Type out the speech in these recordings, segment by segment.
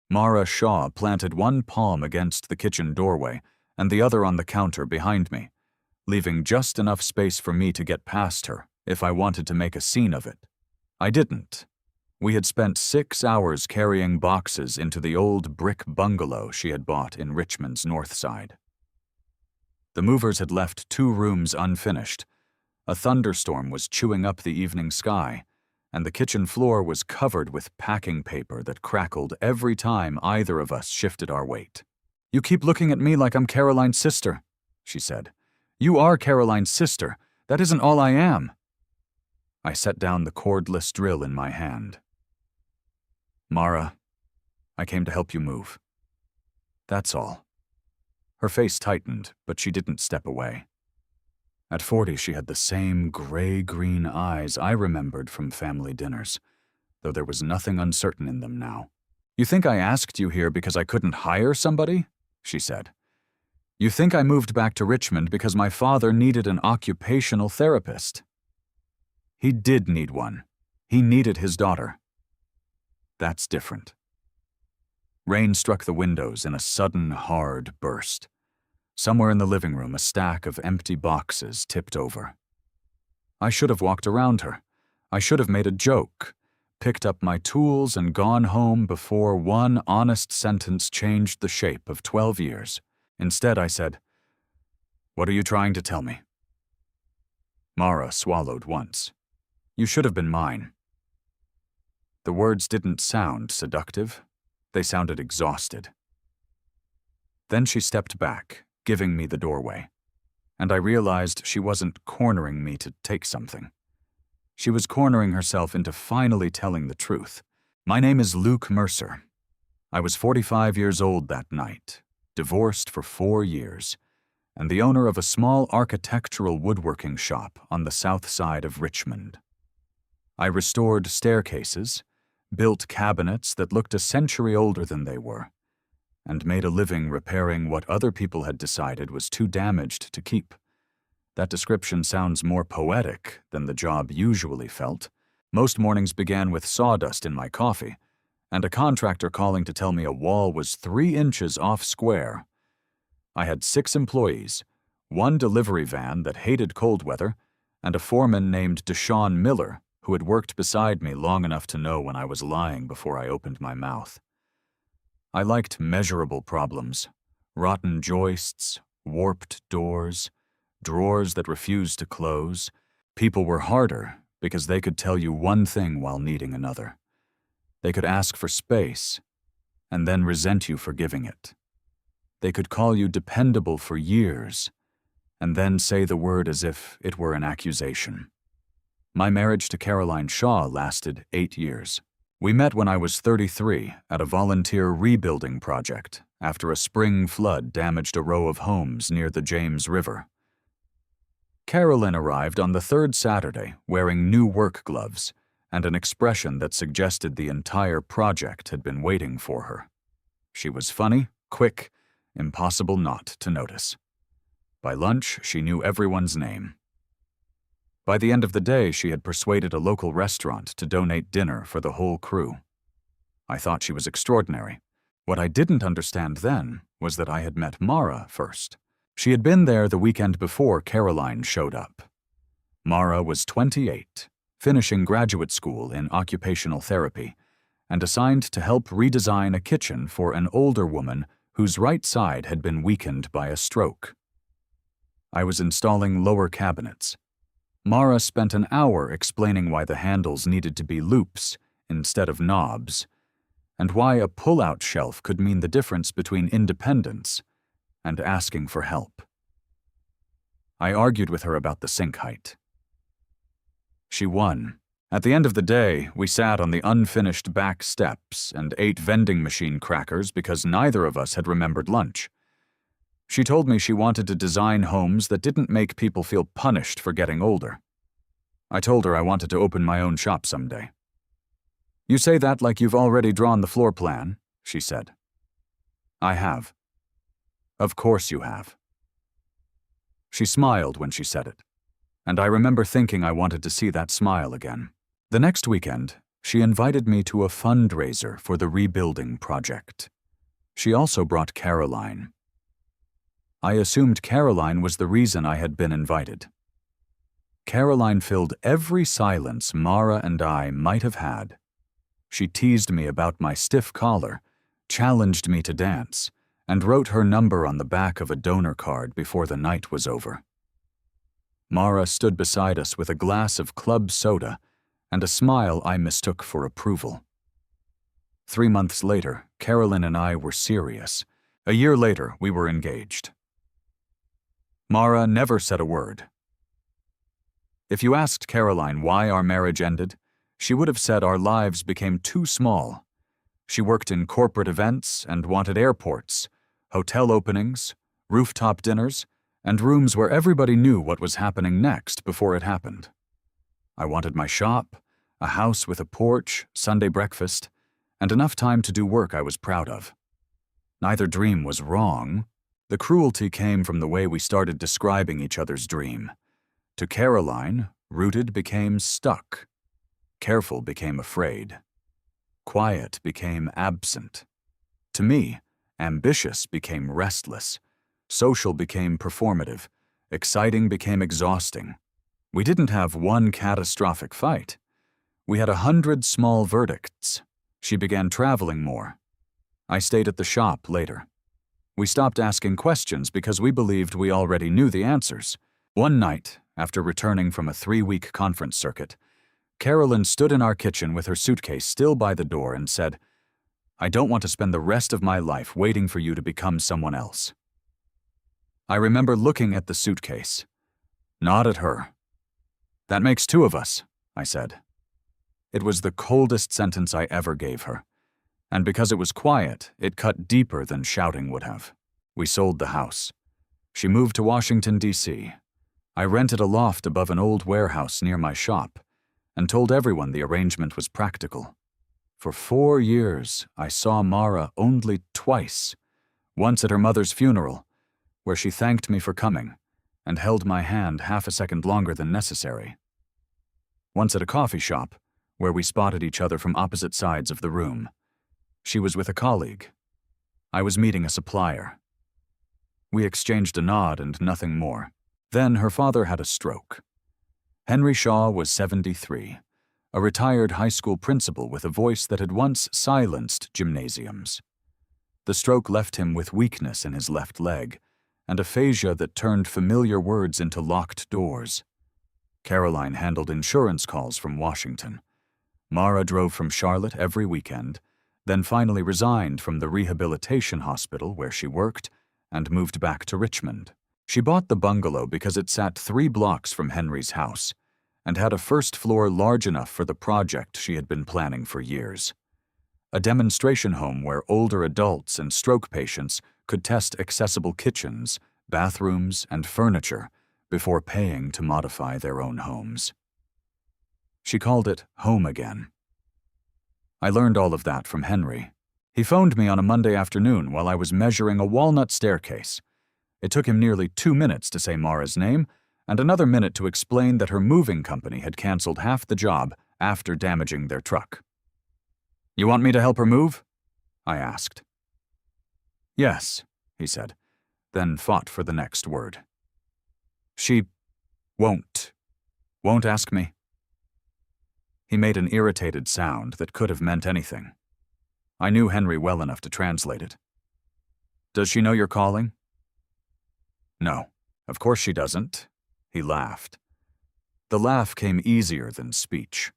Mara Shaw planted one palm against the kitchen doorway and the other on the counter behind me, leaving just enough space for me to get past her if I wanted to make a scene of it. I didn't. We had spent 6 hours carrying boxes into the old brick bungalow she had bought in Richmond's north side. The movers had left 2 rooms unfinished. A thunderstorm was chewing up the evening sky, and the kitchen floor was covered with packing paper that crackled every time either of us shifted our weight. "You keep looking at me like I'm Caroline's sister," she said. "You are Caroline's sister. That isn't all I am." I set down the cordless drill in my hand. "Mara, I came to help you move. That's all." Her face tightened, but she didn't step away. At 40, she had the same gray-green eyes I remembered from family dinners, though there was nothing uncertain in them now. "You think I asked you here because I couldn't hire somebody?" she said. "You think I moved back to Richmond because my father needed an occupational therapist?" He did need one. He needed his daughter. That's different. Rain struck the windows in a sudden, hard burst. Somewhere in the living room, a stack of empty boxes tipped over. I should have walked around her. I should have made a joke, picked up my tools and gone home before one honest sentence changed the shape of 12 years. Instead, I said, "What are you trying to tell me?" Mara swallowed once. "You should have been mine." The words didn't sound seductive. They sounded exhausted. Then she stepped back, giving me the doorway, and I realized she wasn't cornering me to take something. She was cornering herself into finally telling the truth. "My name is Luke Mercer. I was 45 years old that night, divorced for 4 years, and the owner of a small architectural woodworking shop on the south side of Richmond. I restored staircases, built cabinets that looked a century older than they were, and made a living repairing what other people had decided was too damaged to keep. That description sounds more poetic than the job usually felt. Most mornings began with sawdust in my coffee, and a contractor calling to tell me a wall was 3 inches off square. I had 6 employees, 1 delivery van that hated cold weather, and a foreman named Deshaun Miller, who had worked beside me long enough to know when I was lying before I opened my mouth. I liked measurable problems, rotten joists, warped doors, drawers that refused to close. People were harder because they could tell you one thing while needing another. They could ask for space and then resent you for giving it. They could call you dependable for years and then say the word as if it were an accusation. My marriage to Caroline Shaw lasted 8 years. We met when I was 33 at a volunteer rebuilding project after a spring flood damaged a row of homes near the James River. Carolyn arrived on the 3rd Saturday wearing new work gloves and an expression that suggested the entire project had been waiting for her. She was funny, quick, impossible not to notice. By lunch, she knew everyone's name. By the end of the day, she had persuaded a local restaurant to donate dinner for the whole crew. I thought she was extraordinary. What I didn't understand then was that I had met Mara first. She had been there the weekend before Caroline showed up. Mara was 28, finishing graduate school in occupational therapy, and assigned to help redesign a kitchen for an older woman whose right side had been weakened by a stroke. I was installing lower cabinets. Mara spent an hour explaining why the handles needed to be loops instead of knobs, and why a pull-out shelf could mean the difference between independence and asking for help. I argued with her about the sink height. She won. At the end of the day, we sat on the unfinished back steps and ate vending machine crackers because neither of us had remembered lunch. She told me she wanted to design homes that didn't make people feel punished for getting older. I told her I wanted to open my own shop someday. "You say that like you've already drawn the floor plan," she said. "I have." "Of course you have." She smiled when she said it, and I remember thinking I wanted to see that smile again. The next weekend, She invited me to a fundraiser for the rebuilding project. She also brought Caroline. I assumed Caroline was the reason I had been invited. Caroline filled every silence Mara and I might have had. She teased me about my stiff collar, challenged me to dance, and wrote her number on the back of a donor card before the night was over. Mara stood beside us with a glass of club soda and a smile I mistook for approval. 3 months later, Carolyn and I were serious. A year later, we were engaged. Mara never said a word. If you asked Caroline why our marriage ended, she would have said our lives became too small. She worked in corporate events and wanted airports, hotel openings, rooftop dinners, and rooms where everybody knew what was happening next before it happened. I wanted my shop, a house with a porch, Sunday breakfast, and enough time to do work I was proud of. Neither dream was wrong. The cruelty came from the way we started describing each other's dream. To Caroline, rooted became stuck. Careful became afraid. Quiet became absent. To me, ambitious became restless. Social became performative. Exciting became exhausting. We didn't have one catastrophic fight. We had 100 small verdicts. She began traveling more. I stayed at the shop later. We stopped asking questions because we believed we already knew the answers. One night, after returning from a 3-week conference circuit, Carolyn stood in our kitchen with her suitcase still by the door and said, "I don't want to spend the rest of my life waiting for you to become someone else." I remember looking at the suitcase. Not at her. "That makes 2 of us," I said. It was the coldest sentence I ever gave her, and because it was quiet, it cut deeper than shouting would have. We sold the house. She moved to Washington, D.C. I rented a loft above an old warehouse near my shop and told everyone the arrangement was practical. For 4 years, I saw Mara only twice, once at her mother's funeral, where she thanked me for coming and held my hand half a second longer than necessary. Once at a coffee shop, where we spotted each other from opposite sides of the room. She was with a colleague. I was meeting a supplier. We exchanged a nod and nothing more. Then her father had a stroke. Henry Shaw was 73, a retired high school principal with a voice that had once silenced gymnasiums. The stroke left him with weakness in his left leg and aphasia that turned familiar words into locked doors. Caroline handled insurance calls from Washington. Mara drove from Charlotte every weekend, then finally resigned from the rehabilitation hospital where she worked and moved back to Richmond. She bought the bungalow because it sat 3 blocks from Henry's house and had a first floor large enough for the project she had been planning for years. A demonstration home where older adults and stroke patients could test accessible kitchens, bathrooms, and furniture before paying to modify their own homes. She called it home again. I learned all of that from Henry. He phoned me on a Monday afternoon while I was measuring a walnut staircase. It took him nearly 2 minutes to say Mara's name and another minute to explain that her moving company had canceled half the job after damaging their truck. "You want me to help her move?" I asked. "Yes," he said, then fought for the next word. "She won't ask me." He made an irritated sound that could have meant anything. I knew Henry well enough to translate it. "Does she know you're calling?" "No, of course she doesn't." He laughed. The laugh came easier than speech.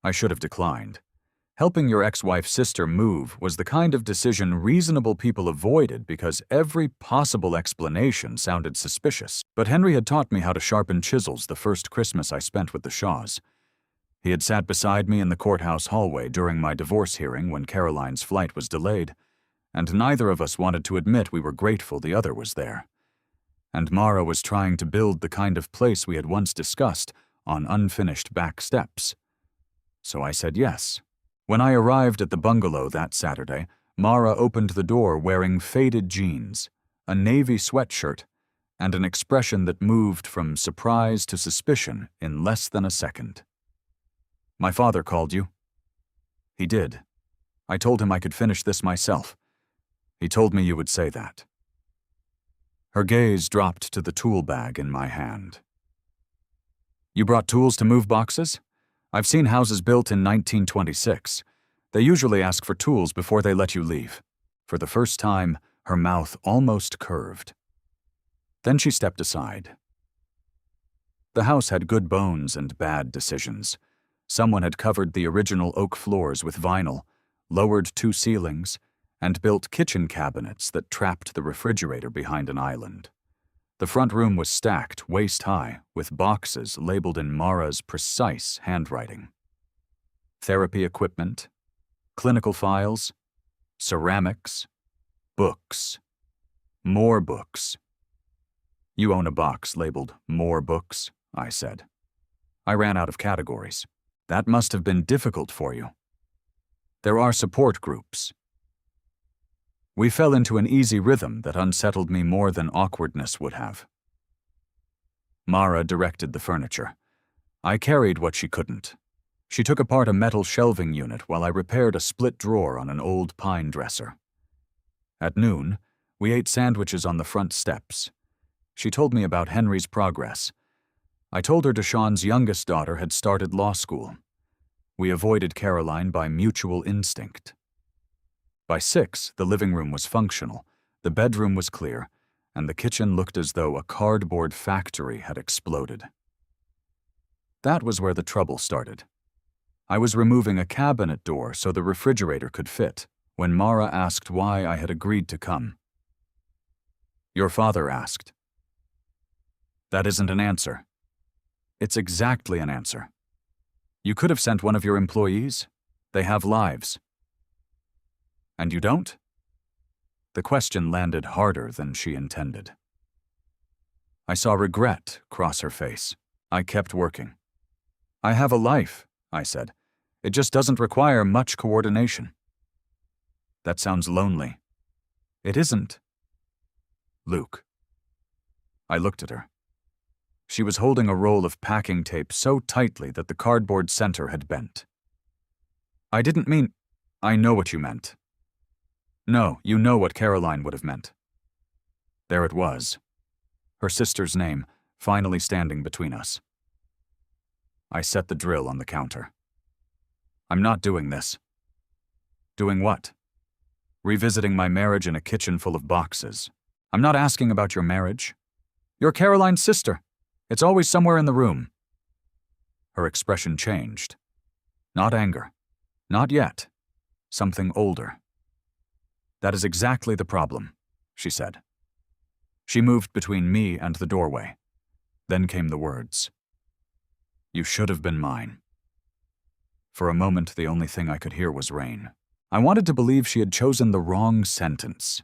I should have declined. Helping your ex-wife's sister move was the kind of decision reasonable people avoided because every possible explanation sounded suspicious. But Henry had taught me how to sharpen chisels the first Christmas I spent with the Shaws. He had sat beside me in the courthouse hallway during my divorce hearing when Caroline's flight was delayed, and neither of us wanted to admit we were grateful the other was there. And Mara was trying to build the kind of place we had once discussed on unfinished back steps. So I said yes. When I arrived at the bungalow that Saturday, Mara opened the door wearing faded jeans, a navy sweatshirt, and an expression that moved from surprise to suspicion in less than a second. "My father called you." He did. I told him I could finish this myself. He told me you would say that. Her gaze dropped to the tool bag in my hand. You brought tools to move boxes? I've seen houses built in 1926. They usually ask for tools before they let you leave. For the first time, her mouth almost curved. Then she stepped aside. The house had good bones and bad decisions. Someone had covered the original oak floors with vinyl, lowered 2 ceilings, and built kitchen cabinets that trapped the refrigerator behind an island. The front room was stacked waist-high with boxes labeled in Mara's precise handwriting. Therapy equipment, clinical files, ceramics, books, more books. You own a box labeled "More Books," I said. I ran out of categories. That must have been difficult for you. There are support groups. We fell into an easy rhythm that unsettled me more than awkwardness would have. Mara directed the furniture. I carried what she couldn't. She took apart a metal shelving unit while I repaired a split drawer on an old pine dresser. At noon, we ate sandwiches on the front steps. She told me about Henry's progress. I told her Deshawn's youngest daughter had started law school. We avoided Caroline by mutual instinct. By 6, the living room was functional, the bedroom was clear, and the kitchen looked as though a cardboard factory had exploded. That was where the trouble started. I was removing a cabinet door so the refrigerator could fit when Mara asked why I had agreed to come. Your father asked. That isn't an answer. It's exactly an answer. You could have sent one of your employees. They have lives. And you don't? The question landed harder than she intended. I saw regret cross her face. I kept working. I have a life, I said. It just doesn't require much coordination. That sounds lonely. It isn't. Luke. I looked at her. She was holding a roll of packing tape so tightly that the cardboard center had bent. I didn't mean... I know what you meant. No, you know what Caroline would have meant. There it was. Her sister's name, finally standing between us. I set the drill on the counter. I'm not doing this. Doing what? Revisiting my marriage in a kitchen full of boxes. I'm not asking about your marriage. You're Caroline's sister. It's always somewhere in the room. Her expression changed. Not anger. Not yet. Something older. That is exactly the problem, she said. She moved between me and the doorway. Then came the words. You should have been mine. For a moment, the only thing I could hear was rain. I wanted to believe she had chosen the wrong sentence.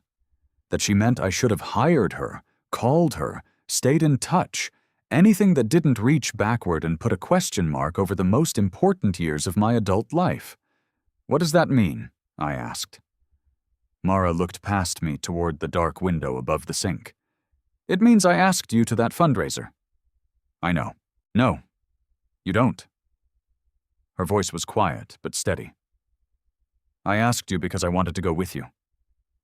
That she meant I should have hired her, called her, stayed in touch, anything that didn't reach backward and put a question mark over the most important years of my adult life. What does that mean? I asked. Mara looked past me toward the dark window above the sink. It means I asked you to that fundraiser. I know. No, you don't. Her voice was quiet, but steady. I asked you because I wanted to go with you.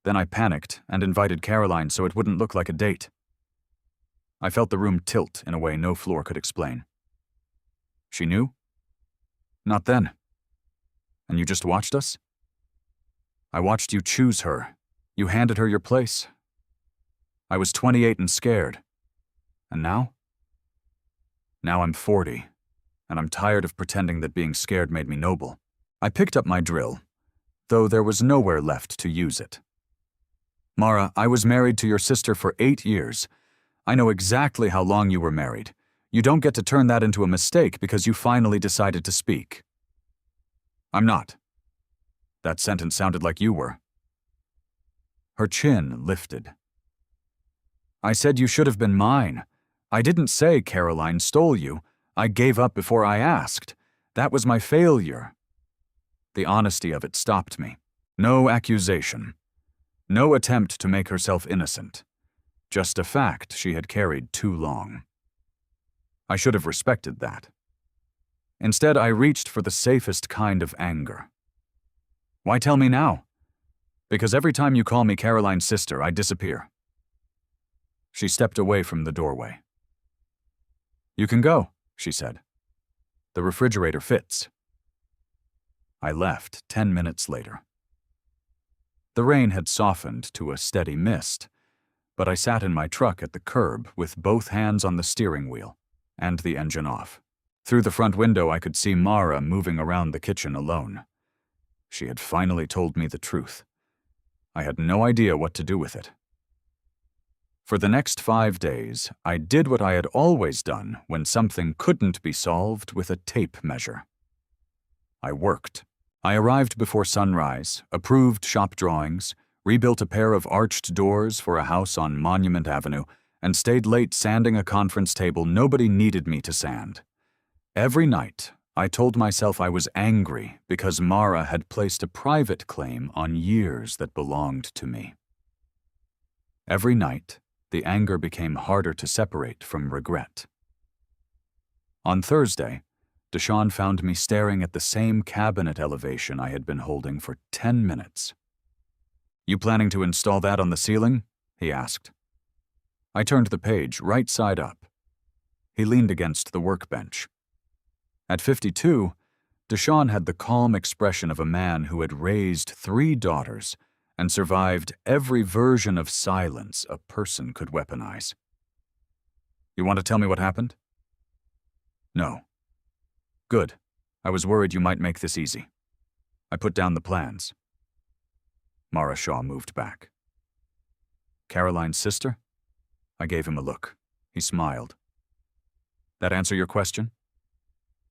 Then I panicked and invited Caroline so it wouldn't look like a date. I felt the room tilt in a way no floor could explain. She knew? Not then. And you just watched us? I watched you choose her. You handed her your place. I was 28 and scared. And now? Now I'm 40, and I'm tired of pretending that being scared made me noble. I picked up my drill, though there was nowhere left to use it. Mara, I was married to your sister for 8 years. I know exactly how long you were married. You don't get to turn that into a mistake because you finally decided to speak. I'm not. That sentence sounded like you were. Her chin lifted. I said you should have been mine. I didn't say Caroline stole you. I gave up before I asked. That was my failure. The honesty of it stopped me. No accusation. No attempt to make herself innocent. Just a fact she had carried too long. I should have respected that. Instead, I reached for the safest kind of anger. Why tell me now? Because every time you call me Caroline's sister, I disappear. She stepped away from the doorway. You can go, she said. The refrigerator fits. I left 10 minutes later. The rain had softened to a steady mist, but I sat in my truck at the curb with both hands on the steering wheel and the engine off. Through the front window, I could see Mara moving around the kitchen alone. She had finally told me the truth. I had no idea what to do with it. For the next 5 days, I did what I had always done when something couldn't be solved with a tape measure. I worked. I arrived before sunrise, approved shop drawings, rebuilt a pair of arched doors for a house on Monument Avenue, and stayed late sanding a conference table nobody needed me to sand. Every night, I told myself I was angry because Mara had placed a private claim on years that belonged to me. Every night, the anger became harder to separate from regret. On Thursday, Deshawn found me staring at the same cabinet elevation I had been holding for 10 minutes. You planning to install that on the ceiling? He asked. I turned the page right side up. He leaned against the workbench. At 52, Deshawn had the calm expression of a man who had raised 3 daughters and survived every version of silence a person could weaponize. You want to tell me what happened? No. Good. I was worried you might make this easy. I put down the plans. Mara Shaw moved back. Caroline's sister? I gave him a look. He smiled. That answer your question?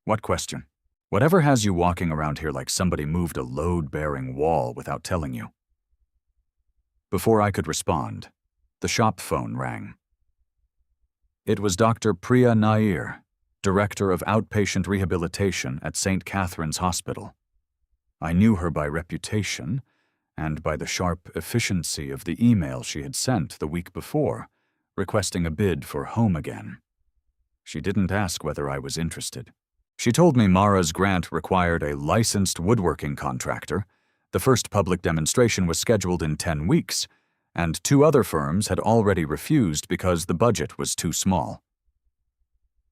What question? Whatever has you walking around here like somebody moved a load-bearing wall without telling you? Before I could respond, the shop phone rang. It was Dr. Priya Nair, Director of Outpatient Rehabilitation at St. Catherine's Hospital. I knew her by reputation and by the sharp efficiency of the email she had sent the week before, requesting a bid for Home Again. She didn't ask whether I was interested. She told me Mara's grant required a licensed woodworking contractor. The first public demonstration was scheduled in 10 weeks, and 2 other firms had already refused because the budget was too small.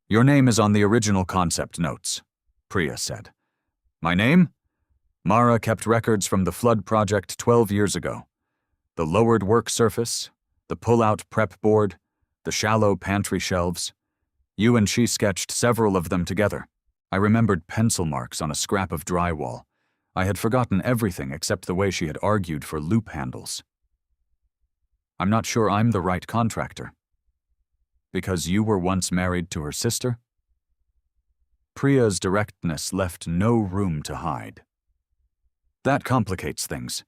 Your name is on the original concept notes, Priya said. My name? Mara kept records from the flood project 12 years ago. The lowered work surface, the pull-out prep board, the shallow pantry shelves. You and she sketched several of them together. I remembered pencil marks on a scrap of drywall. I had forgotten everything except the way she had argued for loop handles. I'm not sure I'm the right contractor. Because you were once married to her sister? Priya's directness left no room to hide. That complicates things.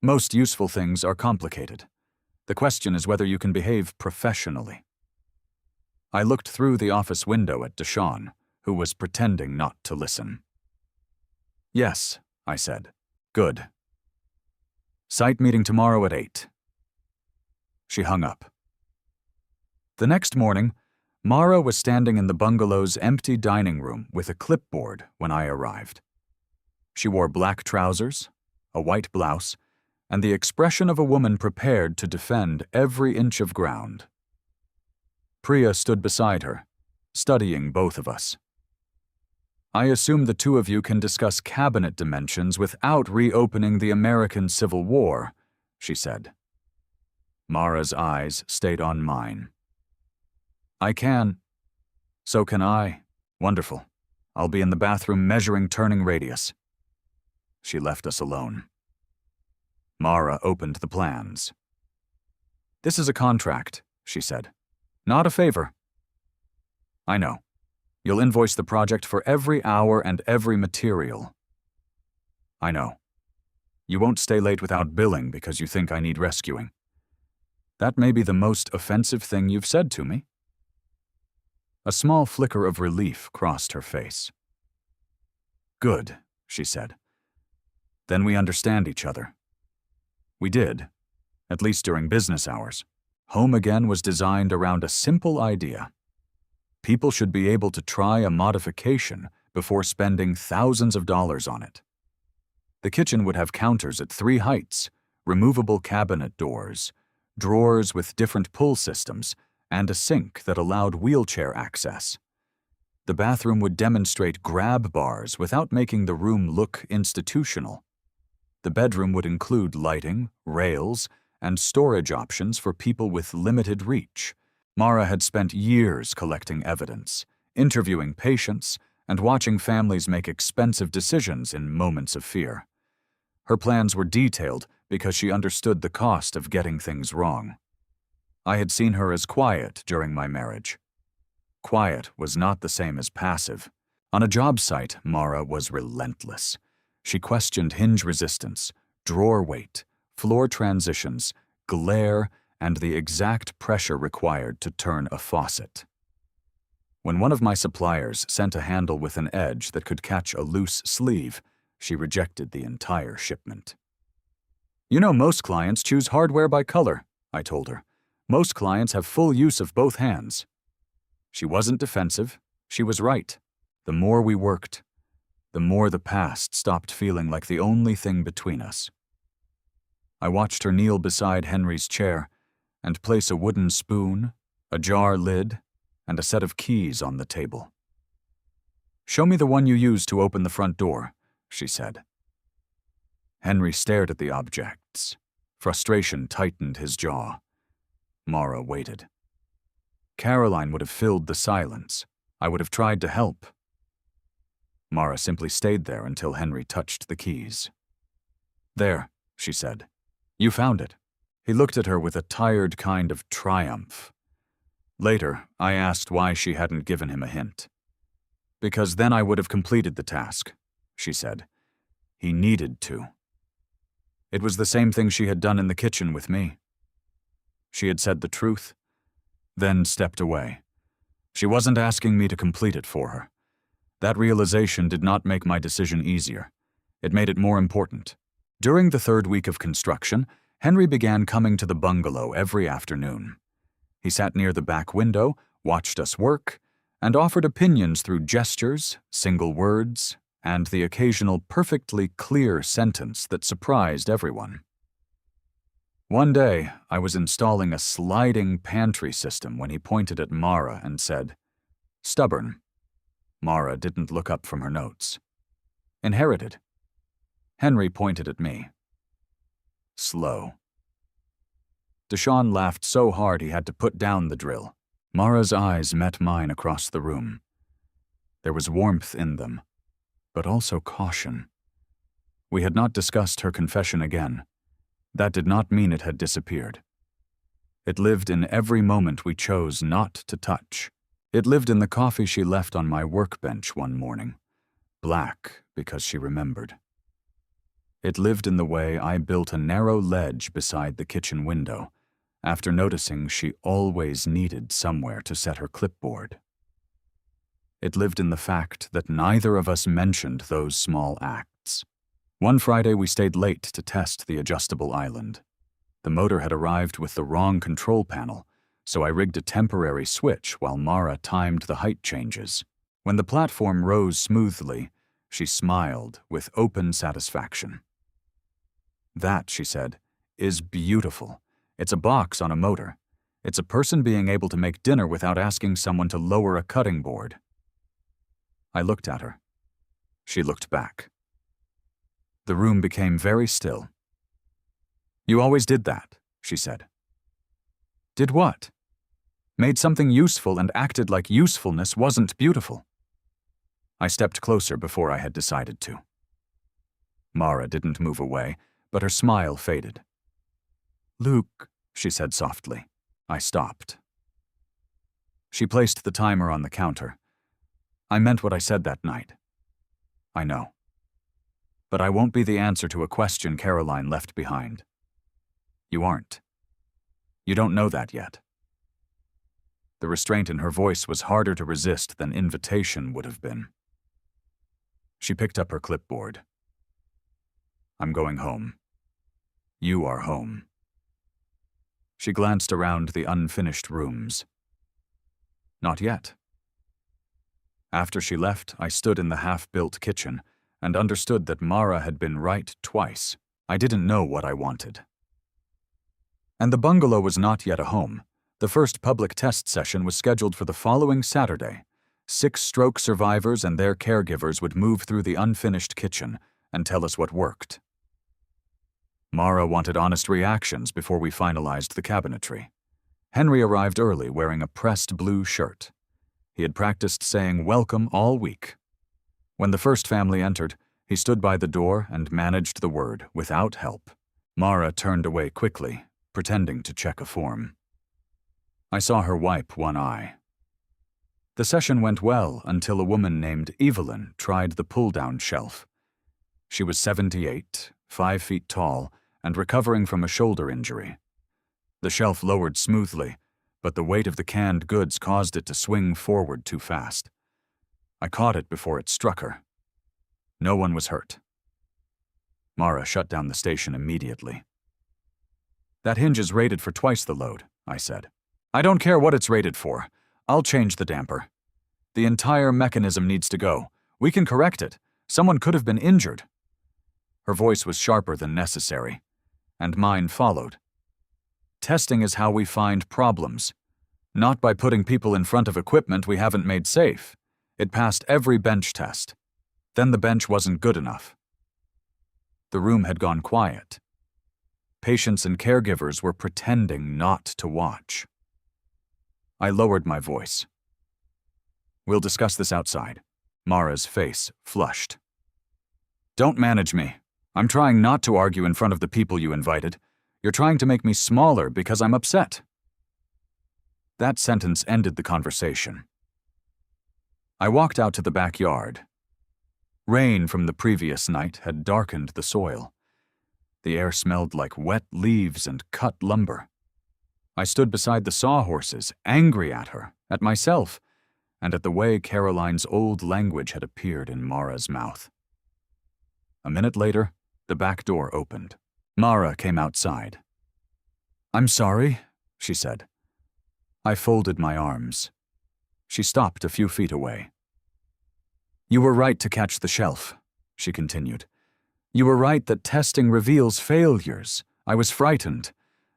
Most useful things are complicated. The question is whether you can behave professionally. I looked through the office window at Deshawn, who was pretending not to listen. Yes, I said. Good. Site meeting tomorrow at 8. She hung up. The next morning, Mara was standing in the bungalow's empty dining room with a clipboard when I arrived. She wore black trousers, a white blouse, and the expression of a woman prepared to defend every inch of ground. Priya stood beside her, studying both of us. I assume the 2 of you can discuss cabinet dimensions without reopening the American Civil War, she said. Mara's eyes stayed on mine. I can. So can I. Wonderful. I'll be in the bathroom measuring turning radius. She left us alone. Mara opened the plans. This is a contract, she said. Not a favor. I know. You'll invoice the project for every hour and every material. I know. You won't stay late without billing because you think I need rescuing. That may be the most offensive thing you've said to me. A small flicker of relief crossed her face. Good, she said. Then we understand each other. We did, at least during business hours. Home Again was designed around a simple idea. People should be able to try a modification before spending thousands of dollars on it. The kitchen would have counters at 3 heights, removable cabinet doors, drawers with different pull systems, and a sink that allowed wheelchair access. The bathroom would demonstrate grab bars without making the room look institutional. The bedroom would include lighting, rails, and storage options for people with limited reach. Mara had spent years collecting evidence, interviewing patients, and watching families make expensive decisions in moments of fear. Her plans were detailed because she understood the cost of getting things wrong. I had seen her as quiet during my marriage. Quiet was not the same as passive. On a job site, Mara was relentless. She questioned hinge resistance, drawer weight, floor transitions, glare, and the exact pressure required to turn a faucet. When one of my suppliers sent a handle with an edge that could catch a loose sleeve, she rejected the entire shipment. "You know, most clients choose hardware by color," I told her. "Most clients have full use of both hands." She wasn't defensive. She was right. The more we worked, the more the past stopped feeling like the only thing between us. I watched her kneel beside Henry's chair and place a wooden spoon, a jar lid, and a set of keys on the table. "Show me the one you used to open the front door," she said. Henry stared at the objects. Frustration tightened his jaw. Mara waited. Caroline would have filled the silence. I would have tried to help. Mara simply stayed there until Henry touched the keys. "There," she said. "You found it." He looked at her with a tired kind of triumph. Later, I asked why she hadn't given him a hint. "Because then I would have completed the task," she said. "He needed to." It was the same thing she had done in the kitchen with me. She had said the truth, then stepped away. She wasn't asking me to complete it for her. That realization did not make my decision easier. It made it more important. During the 3rd week of construction, Henry began coming to the bungalow every afternoon. He sat near the back window, watched us work, and offered opinions through gestures, single words, and the occasional perfectly clear sentence that surprised everyone. One day, I was installing a sliding pantry system when he pointed at Mara and said, "Stubborn." Mara didn't look up from her notes. "Inherited." Henry pointed at me. "Slow." Deshaun laughed so hard he had to put down the drill. Mara's eyes met mine across the room. There was warmth in them, but also caution. We had not discussed her confession again. That did not mean it had disappeared. It lived in every moment we chose not to touch. It lived in the coffee she left on my workbench one morning, black because she remembered. It lived in the way I built a narrow ledge beside the kitchen window, after noticing she always needed somewhere to set her clipboard. It lived in the fact that neither of us mentioned those small acts. One Friday we stayed late to test the adjustable island. The motor had arrived with the wrong control panel, so I rigged a temporary switch while Mara timed the height changes. When the platform rose smoothly, she smiled with open satisfaction. "That," she said, "is beautiful. It's a box on a motor. It's a person being able to make dinner without asking someone to lower a cutting board." I looked at her. She looked back. The room became very still. "You always did that," she said. "Did what?" "Made something useful and acted like usefulness wasn't beautiful." I stepped closer before I had decided to. Mara didn't move away, but her smile faded. "Luke," she said softly. I stopped. She placed the timer on the counter. "I meant what I said that night." "I know. But I won't be the answer to a question Caroline left behind." "You aren't. You don't know that yet." The restraint in her voice was harder to resist than invitation would have been. She picked up her clipboard. "I'm going home. You are home." She glanced around the unfinished rooms. "Not yet." After she left, I stood in the half-built kitchen, and understood that Mara had been right twice. I didn't know what I wanted. And the bungalow was not yet a home. The first public test session was scheduled for the following Saturday. 6 stroke survivors and their caregivers would move through the unfinished kitchen and tell us what worked. Mara wanted honest reactions before we finalized the cabinetry. Henry arrived early wearing a pressed blue shirt. He had practiced saying welcome all week. When the first family entered, he stood by the door and managed the word without help. Mara turned away quickly, pretending to check a form. I saw her wipe one eye. The session went well until a woman named Evelyn tried the pull-down shelf. She was 78, 5 feet tall, and recovering from a shoulder injury. The shelf lowered smoothly, but the weight of the canned goods caused it to swing forward too fast. I caught it before it struck her. No one was hurt. Mara shut down the station immediately. "That hinge is rated for twice the load," I said. "I don't care what it's rated for. I'll change the damper. The entire mechanism needs to go. We can correct it. Someone could have been injured." Her voice was sharper than necessary, and mine followed. "Testing is how we find problems. Not by putting people in front of equipment we haven't made safe. It passed every bench test. Then the bench wasn't good enough." The room had gone quiet. Patients and caregivers were pretending not to watch. I lowered my voice. "We'll discuss this outside." Mara's face flushed. "Don't manage me. I'm trying not to argue in front of the people you invited. You're trying to make me smaller because I'm upset." That sentence ended the conversation. I walked out to the backyard. Rain from the previous night had darkened the soil. The air smelled like wet leaves and cut lumber. I stood beside the sawhorses, angry at her, at myself, and at the way Caroline's old language had appeared in Mara's mouth. A minute later, the back door opened. Mara came outside. "I'm sorry," she said. I folded my arms. She stopped a few feet away. "You were right to catch the shelf," she continued. "You were right that testing reveals failures. I was frightened,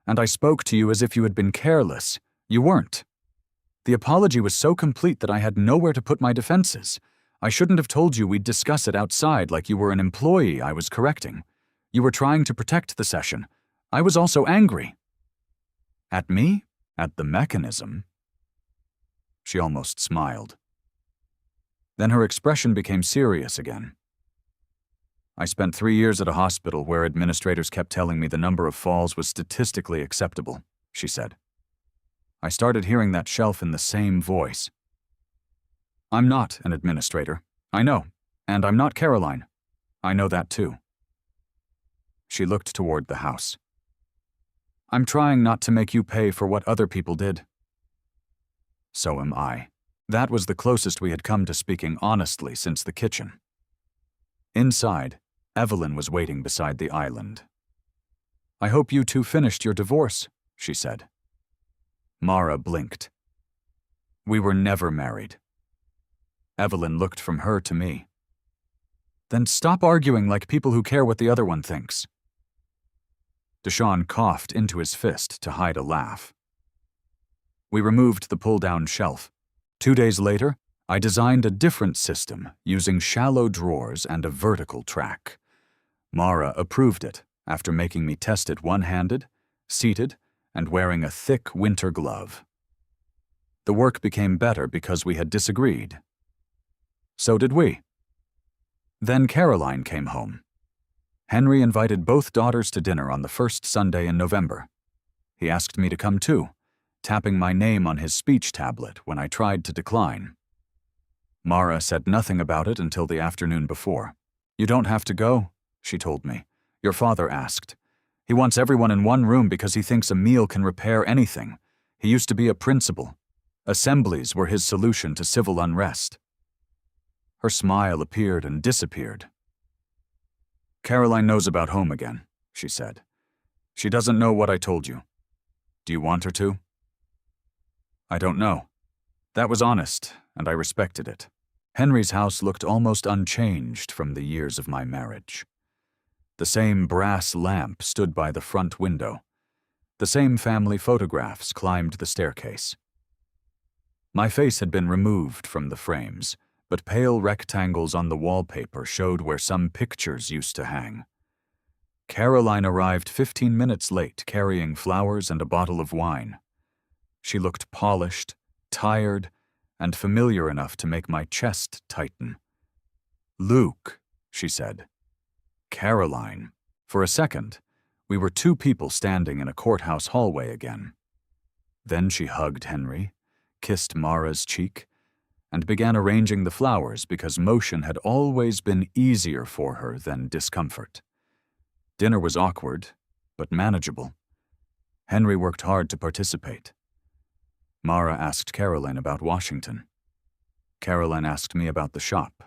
and I spoke to you as if you had been careless. You weren't. The apology was so complete that I had nowhere to put my defenses. I shouldn't have told you we'd discuss it outside like you were an employee I was correcting. You were trying to protect the session. I was also angry." "At me? At the mechanism?" She almost smiled. Then her expression became serious again. "I spent 3 years at a hospital where administrators kept telling me the number of falls was statistically acceptable," she said. I started hearing that shelf in the same voice. "I'm not an administrator. I know. And I'm not Caroline. I know that too." She looked toward the house. "I'm trying not to make you pay for what other people did." "So am I." That was the closest we had come to speaking honestly since the kitchen. Inside, Evelyn was waiting beside the island. "I hope you two finished your divorce," she said. Mara blinked. "We were never married." Evelyn looked from her to me. "Then stop arguing like people who care what the other one thinks." Deshawn coughed into his fist to hide a laugh. We removed the pull-down shelf. 2 days later, I designed a different system using shallow drawers and a vertical track. Mara approved it after making me test it one-handed, seated, and wearing a thick winter glove. The work became better because we had disagreed. So did we. Then Caroline came home. Henry invited both daughters to dinner on the first Sunday in November. He asked me to come too, tapping my name on his speech tablet when I tried to decline. Mara said nothing about it until the afternoon before. "You don't have to go," she told me. "Your father asked. He wants everyone in one room because he thinks a meal can repair anything. He used to be a principal. Assemblies were his solution to civil unrest." Her smile appeared and disappeared. "Caroline knows about home again," she said. "She doesn't know what I told you. Do you want her to?" "I don't know." That was honest, and I respected it. Henry's house looked almost unchanged from the years of my marriage. The same brass lamp stood by the front window. The same family photographs climbed the staircase. My face had been removed from the frames, but pale rectangles on the wallpaper showed where some pictures used to hang. Caroline arrived 15 minutes late, carrying flowers and a bottle of wine. She looked polished, tired, and familiar enough to make my chest tighten. "Luke," she said. "Caroline." For a second, we were two people standing in a courthouse hallway again. Then she hugged Henry, kissed Mara's cheek, and began arranging the flowers because motion had always been easier for her than discomfort. Dinner was awkward, but manageable. Henry worked hard to participate. Mara asked Caroline about Washington. Caroline asked me about the shop.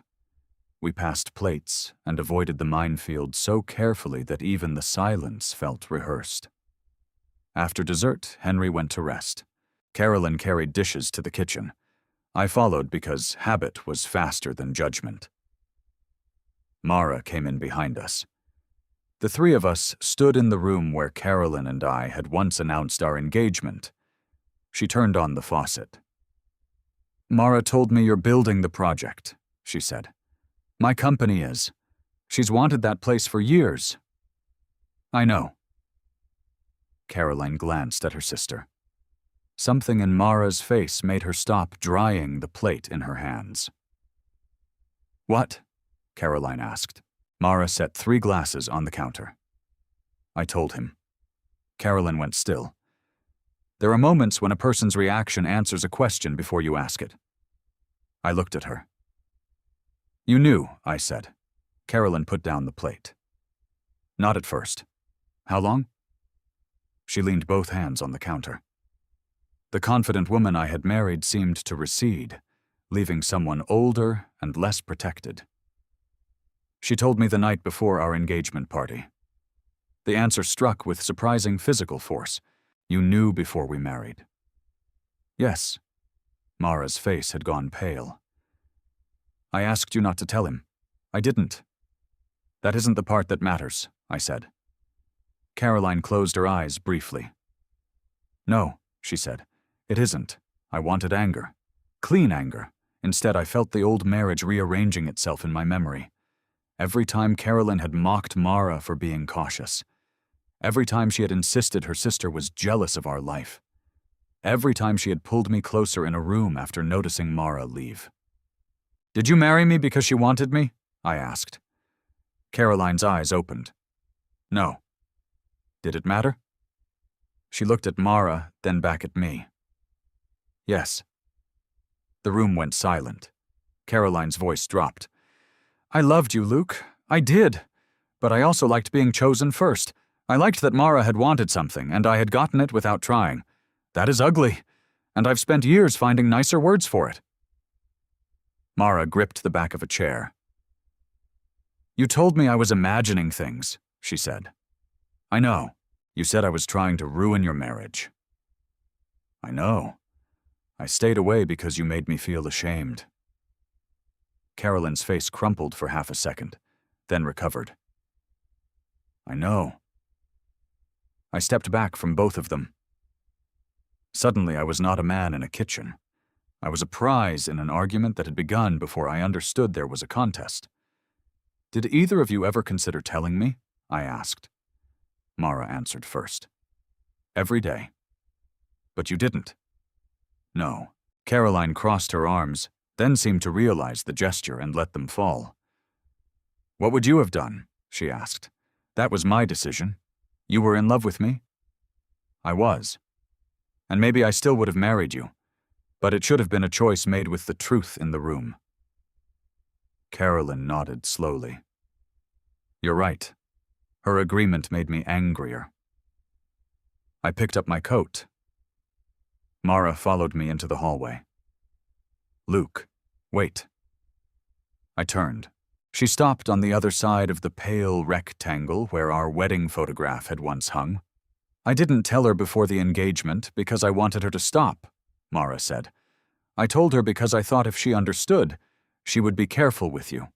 We passed plates and avoided the minefield so carefully that even the silence felt rehearsed. After dessert, Henry went to rest. Caroline carried dishes to the kitchen. I followed because habit was faster than judgment. Mara came in behind us. The three of us stood in the room where Caroline and I had once announced our engagement. She turned on the faucet. "Mara told me you're building the project," she said. "My company is. She's wanted that place for years." "I know." Caroline glanced at her sister. Something in Mara's face made her stop drying the plate in her hands. "What?" Caroline asked. Mara set 3 glasses on the counter. I told him. Caroline went still. There are moments when a person's reaction answers a question before you ask it. I looked at her. "You knew," I said. Caroline put down the plate. "Not at first. How long?" She leaned both hands on the counter. The confident woman I had married seemed to recede, leaving someone older and less protected. She told me the night before our engagement party. The answer struck with surprising physical force. "You knew before we married." "Yes." Mara's face had gone pale. "I asked you not to tell him. I didn't." "That isn't the part that matters," I said. Caroline closed her eyes briefly. "No," she said, "it isn't. I wanted anger. Clean anger. Instead, I felt the old marriage rearranging itself in my memory. Every time Caroline had mocked Mara for being cautious. Every time she had insisted her sister was jealous of our life. Every time she had pulled me closer in a room after noticing Mara leave. "Did you marry me because she wanted me?" I asked. Caroline's eyes opened. "No." "Did it matter?" She looked at Mara, then back at me. "Yes." The room went silent. Caroline's voice dropped. "I loved you, Luke. I did. But I also liked being chosen first. I liked that Mara had wanted something, and I had gotten it without trying. That is ugly, and I've spent years finding nicer words for it." Mara gripped the back of a chair. "You told me I was imagining things," she said. "I know. You said I was trying to ruin your marriage." "I know. I stayed away because you made me feel ashamed." Caroline's face crumpled for half a second, then recovered. "I know." I stepped back from both of them. Suddenly, I was not a man in a kitchen. I was a prize in an argument that had begun before I understood there was a contest. "Did either of you ever consider telling me?" I asked. Mara answered first. "Every day." "But you didn't." "No." Caroline crossed her arms, then seemed to realize the gesture and let them fall. "What would you have done?" she asked. "That was my decision. You were in love with me?" "I was. And maybe I still would have married you, but it should have been a choice made with the truth in the room." Caroline nodded slowly. "You're right." Her agreement made me angrier. I picked up my coat. Mara followed me into the hallway. "Luke, wait." I turned. She stopped on the other side of the pale rectangle where our wedding photograph had once hung. "I didn't tell her before the engagement because I wanted her to stop," Mara said. "I told her because I thought if she understood, She would be careful with you.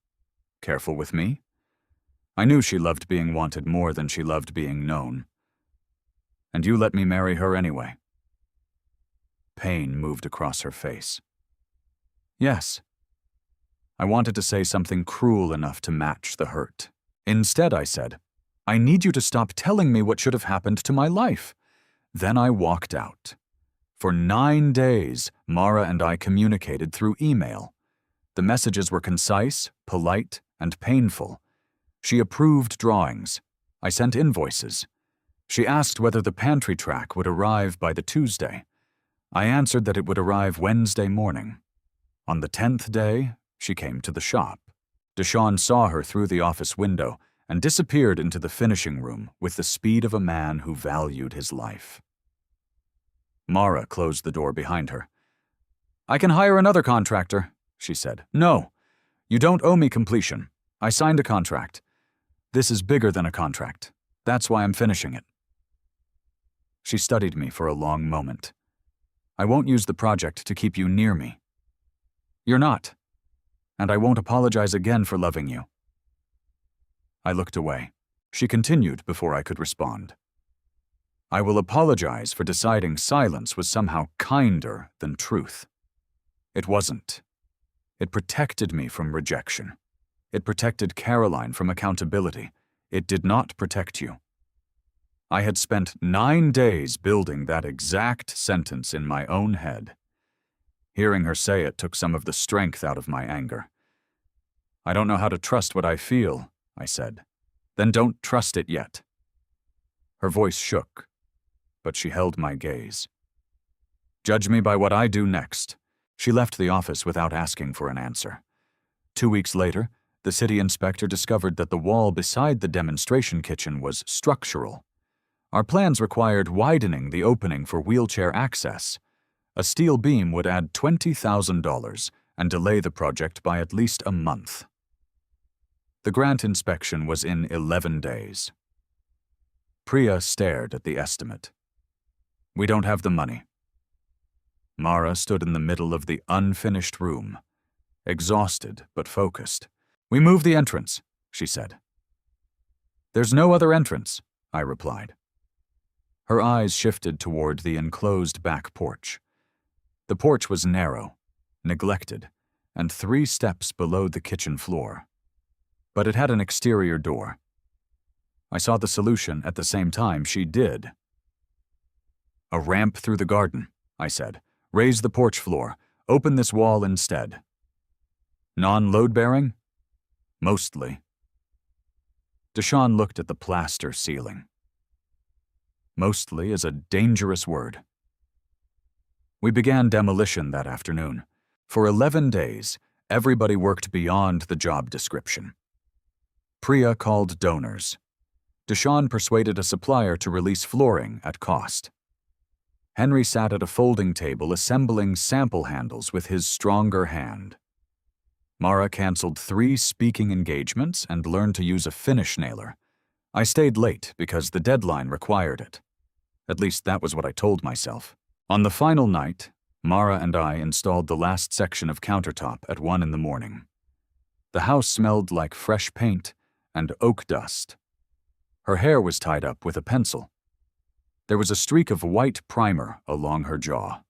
Careful with me? I knew she loved being wanted more than she loved being known. And you let me marry her anyway. Pain moved across her face. Yes. I wanted to say something cruel enough to match the hurt. Instead, I said, I need you to stop telling me what should have happened to my life. Then I walked out. For 9 days, Mara and I communicated through email. The messages were concise, polite, and painful. She approved drawings. I sent invoices. She asked whether the pantry track would arrive by the Tuesday. I answered that it would arrive Wednesday morning. On the 10th day, she came to the shop. Deshawn saw her through the office window and disappeared into the finishing room with the speed of a man who valued his life. Mara closed the door behind her. I can hire another contractor, she said. No, you don't owe me completion. I signed a contract. This is bigger than a contract. That's why I'm finishing it. She studied me for a long moment. I won't use the project to keep you near me. You're not. And I won't apologize again for loving you. I looked away. She continued before I could respond. I will apologize for deciding silence was somehow kinder than truth. It wasn't. It protected me from rejection. It protected Caroline from accountability. It did not protect you. I had spent 9 days building that exact sentence in my own head. Hearing her say it took some of the strength out of my anger. I don't know how to trust what I feel, I said. Then don't trust it yet. Her voice shook, but she held my gaze. Judge me by what I do next. She left the office without asking for an answer. 2 weeks later, the city inspector discovered that the wall beside the demonstration kitchen was structural. Our plans required widening the opening for wheelchair access. A steel beam would add $20,000 and delay the project by at least a month. The grant inspection was in 11 days. Priya stared at the estimate. We don't have the money. Mara stood in the middle of the unfinished room, exhausted but focused. We moved the entrance, she said. There's no other entrance, I replied. Her eyes shifted toward the enclosed back porch. The porch was narrow, neglected, and 3 steps below the kitchen floor. But it had an exterior door. I saw the solution at the same time she did. A ramp through the garden, I said. Raise the porch floor. Open this wall instead. Non-load-bearing? Mostly. Deshawn looked at the plaster ceiling. Mostly is a dangerous word. We began demolition that afternoon. For 11 days, everybody worked beyond the job description. Priya called donors. Deshawn persuaded a supplier to release flooring at cost. Henry sat at a folding table assembling sample handles with his stronger hand. Mara canceled 3 speaking engagements and learned to use a finish nailer. I stayed late because the deadline required it. At least that was what I told myself. On the final night, Mara and I installed the last section of countertop at 1 in the morning. The house smelled like fresh paint and oak dust. Her hair was tied up with a pencil. There was a streak of white primer along her jaw.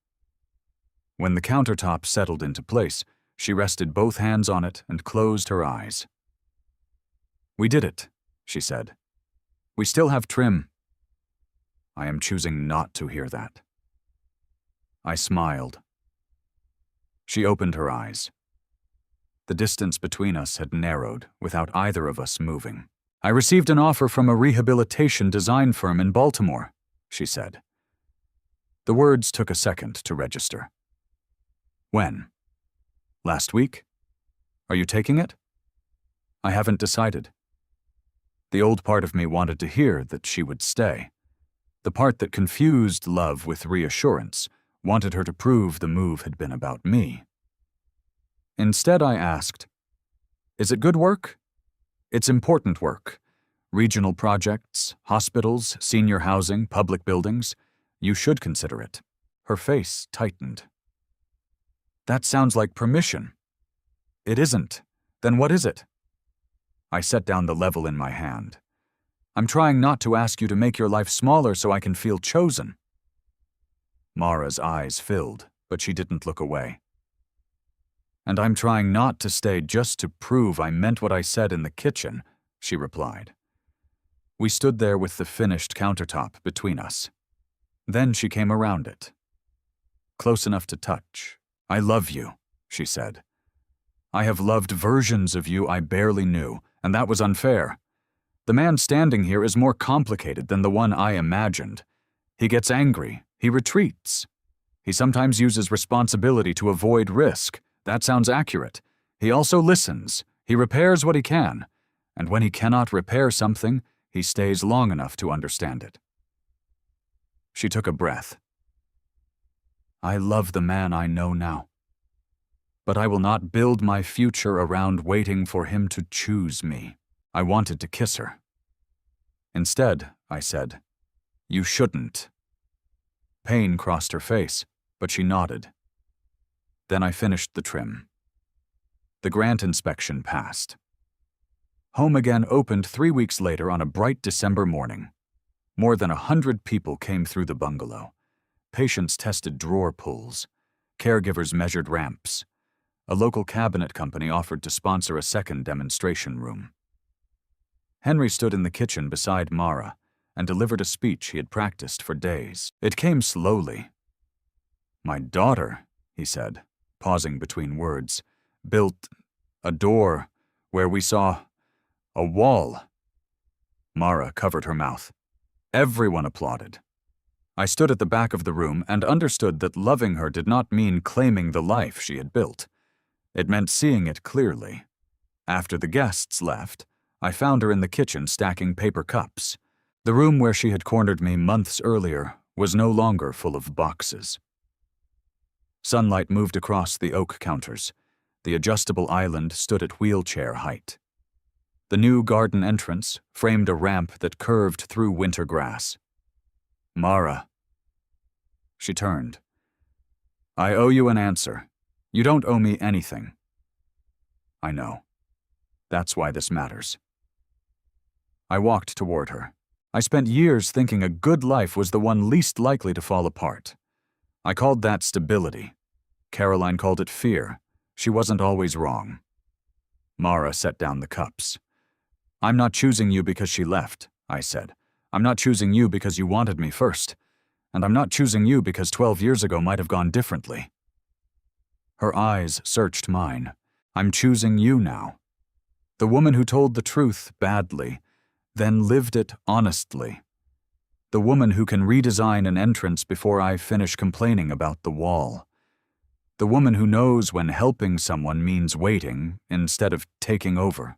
When the countertop settled into place, she rested both hands on it and closed her eyes. We did it, she said. We still have trim. I am choosing not to hear that. I smiled. She opened her eyes. The distance between us had narrowed without either of us moving. I received an offer from a rehabilitation design firm in Baltimore, she said. The words took a second to register. When? Last week? Are you taking it? I haven't decided. The old part of me wanted to hear that she would stay. The part that confused love with reassurance wanted her to prove the move had been about me. Instead, I asked, is it good work? It's important work. Regional projects, hospitals, senior housing, public buildings. You should consider it. Her face tightened. That sounds like permission. It isn't. Then what is it? I set down the level in my hand. I'm trying not to ask you to make your life smaller so I can feel chosen. Mara's eyes filled, but she didn't look away. And I'm trying not to stay just to prove I meant what I said in the kitchen, she replied. We stood there with the finished countertop between us. Then she came around it. Close enough to touch. I love you, she said. I have loved versions of you I barely knew, and that was unfair. The man standing here is more complicated than the one I imagined. He gets angry. He retreats. He sometimes uses responsibility to avoid risk. That sounds accurate. He also listens. He repairs what he can. And when he cannot repair something, he stays long enough to understand it. She took a breath. I love the man I know now. But I will not build my future around waiting for him to choose me. I wanted to kiss her. Instead, I said, You shouldn't. Pain crossed her face, but she nodded. Then I finished the trim. The grant inspection passed. Home Again opened 3 weeks later on a bright December morning. More than 100 people came through the bungalow. Patients tested drawer pulls. Caregivers measured ramps. A local cabinet company offered to sponsor a second demonstration room. Henry stood in the kitchen beside Mara and delivered a speech he had practiced for days. It came slowly. My daughter, he said, pausing between words, built a door where we saw a wall. Mara covered her mouth. Everyone applauded. I stood at the back of the room and understood that loving her did not mean claiming the life she had built. It meant seeing it clearly. After the guests left, I found her in the kitchen stacking paper cups. The room where she had cornered me months earlier was no longer full of boxes. Sunlight moved across the oak counters. The adjustable island stood at wheelchair height. The new garden entrance framed a ramp that curved through winter grass. Mara. She turned. I owe you an answer. You don't owe me anything. I know. That's why this matters. I walked toward her. I spent years thinking a good life was the one least likely to fall apart. I called that stability. Caroline called it fear. She wasn't always wrong. Mara set down the cups. I'm not choosing you because she left, I said. I'm not choosing you because you wanted me first. And I'm not choosing you because 12 years ago might have gone differently. Her eyes searched mine. I'm choosing you now. The woman who told the truth badly, then lived it honestly. The woman who can redesign an entrance before I finish complaining about the wall. The woman who knows when helping someone means waiting instead of taking over.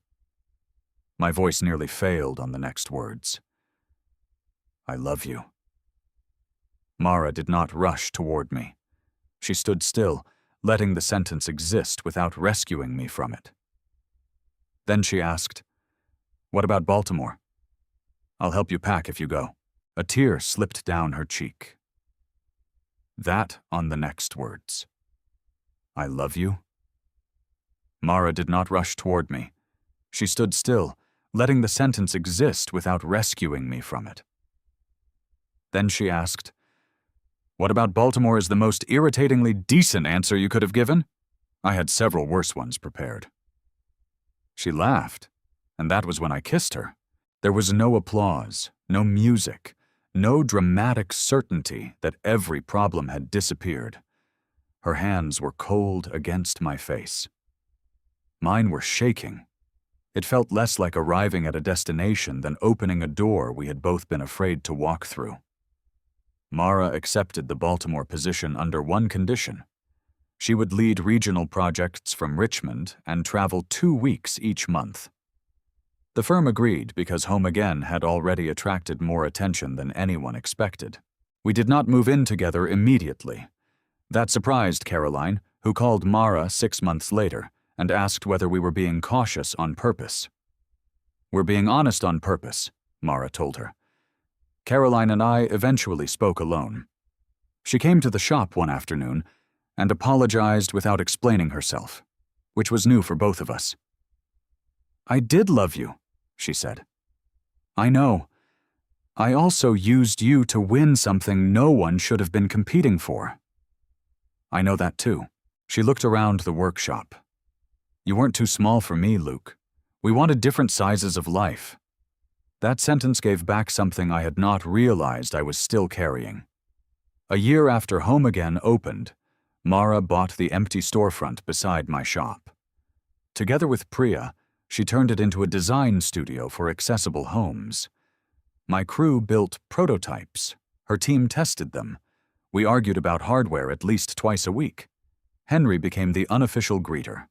My voice nearly failed on the next words. I love you. Mara did not rush toward me. She stood still, letting the sentence exist without rescuing me from it. Then she asked, What about Baltimore? I'll help you pack if you go. A tear slipped down her cheek. That on the next words. I love you? Mara did not rush toward me. She stood still, letting the sentence exist without rescuing me from it. Then she asked, What about Baltimore is the most irritatingly decent answer you could have given? I had several worse ones prepared. She laughed, and that was when I kissed her. There was no applause, no music, no dramatic certainty that every problem had disappeared. Her hands were cold against my face. Mine were shaking. It felt less like arriving at a destination than opening a door we had both been afraid to walk through. Mara accepted the Baltimore position under one condition. She would lead regional projects from Richmond and travel 2 weeks each month. The firm agreed because Home Again had already attracted more attention than anyone expected. We did not move in together immediately. That surprised Caroline, who called Mara 6 months later and asked whether we were being cautious on purpose. We're being honest on purpose, Mara told her. Caroline and I eventually spoke alone. She came to the shop one afternoon and apologized without explaining herself. which was new for both of us. "I did love you," she said. "I know. I also used you to win something no one should have been competing for." "I know that too." She looked around the workshop. "You weren't too small for me, Luke. We wanted different sizes of life." That sentence gave back something I had not realized I was still carrying. A year after Home Again opened, Mara bought the empty storefront beside my shop. Together with Priya, she turned it into a design studio for accessible homes. My crew built prototypes. Her team tested them. We argued about hardware at least twice a week. Henry became the unofficial greeter.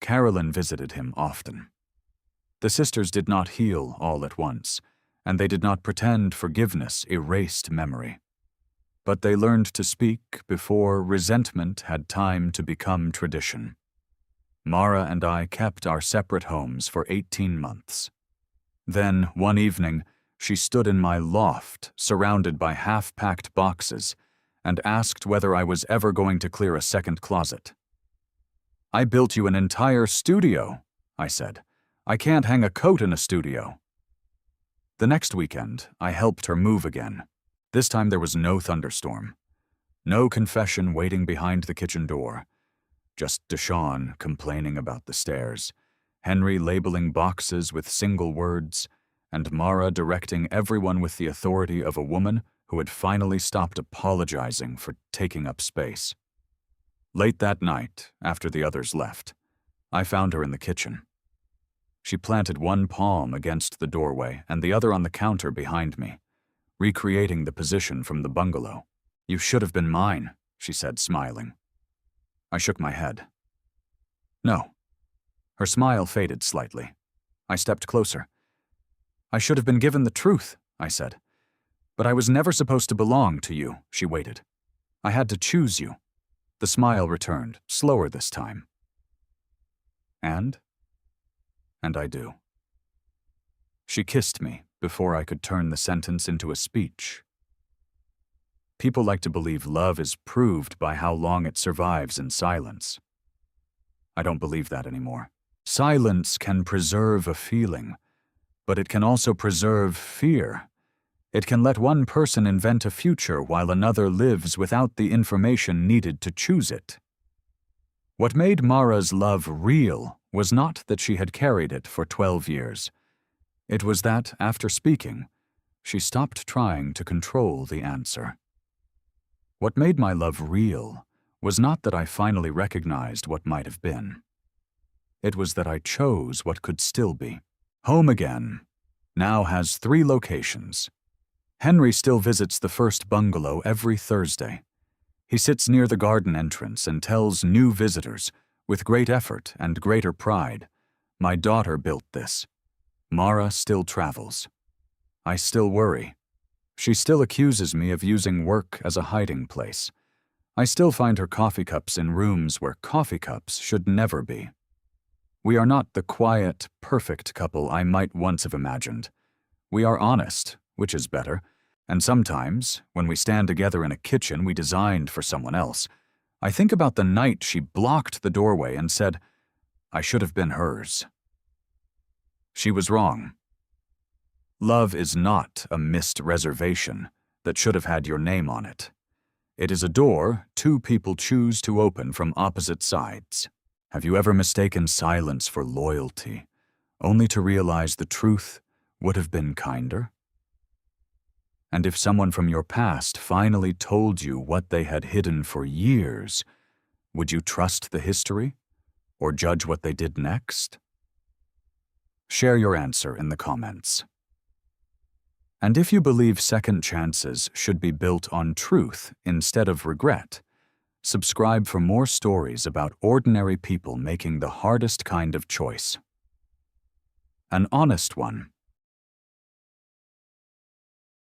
Carolyn visited him often. The sisters did not heal all at once, and they did not pretend forgiveness erased memory. But they learned to speak before resentment had time to become tradition. Mara and I kept our separate homes for 18 months. Then, one evening, she stood in my loft, surrounded by half-packed boxes, and asked whether I was ever going to clear a second closet. "I built you an entire studio," I said. "I can't hang a coat in a studio." The next weekend, I helped her move again. This time there was no thunderstorm. No confession waiting behind the kitchen door. Just Deshawn complaining about the stairs, Henry labeling boxes with single words, and Mara directing everyone with the authority of a woman who had finally stopped apologizing for taking up space. Late that night, after the others left, I found her in the kitchen. She planted one palm against the doorway and the other on the counter behind me, recreating the position from the bungalow. "You should have been mine," she said, smiling. I shook my head. "No." Her smile faded slightly. I stepped closer. "I should have been given the truth," I said. "But I was never supposed to belong to you," she waited. "I had to choose you." The smile returned, slower this time. And I do. She kissed me before I could turn the sentence into a speech. People like to believe love is proved by how long it survives in silence. I don't believe that anymore. Silence can preserve a feeling, but it can also preserve fear. It can let one person invent a future while another lives without the information needed to choose it. What made Mara's love real was not that she had carried it for 12 years. It was that, after speaking, she stopped trying to control the answer. What made my love real was not that I finally recognized what might have been. It was that I chose what could still be. Home Again now has 3 locations. Henry still visits the first bungalow every Thursday. He sits near the garden entrance and tells new visitors, with great effort and greater pride, "My daughter built this." Mara still travels. I still worry. She still accuses me of using work as a hiding place. I still find her coffee cups in rooms where coffee cups should never be. We are not the quiet, perfect couple I might once have imagined. We are honest, which is better, and sometimes, when we stand together in a kitchen we designed for someone else, I think about the night she blocked the doorway and said, "I should have been hers." She was wrong. Love is not a missed reservation that should have had your name on it. It is a door 2 people choose to open from opposite sides. Have you ever mistaken silence for loyalty, only to realize the truth would have been kinder? And if someone from your past finally told you what they had hidden for years, would you trust the history or judge what they did next? Share your answer in the comments. And if you believe second chances should be built on truth instead of regret, subscribe for more stories about ordinary people making the hardest kind of choice. An honest one.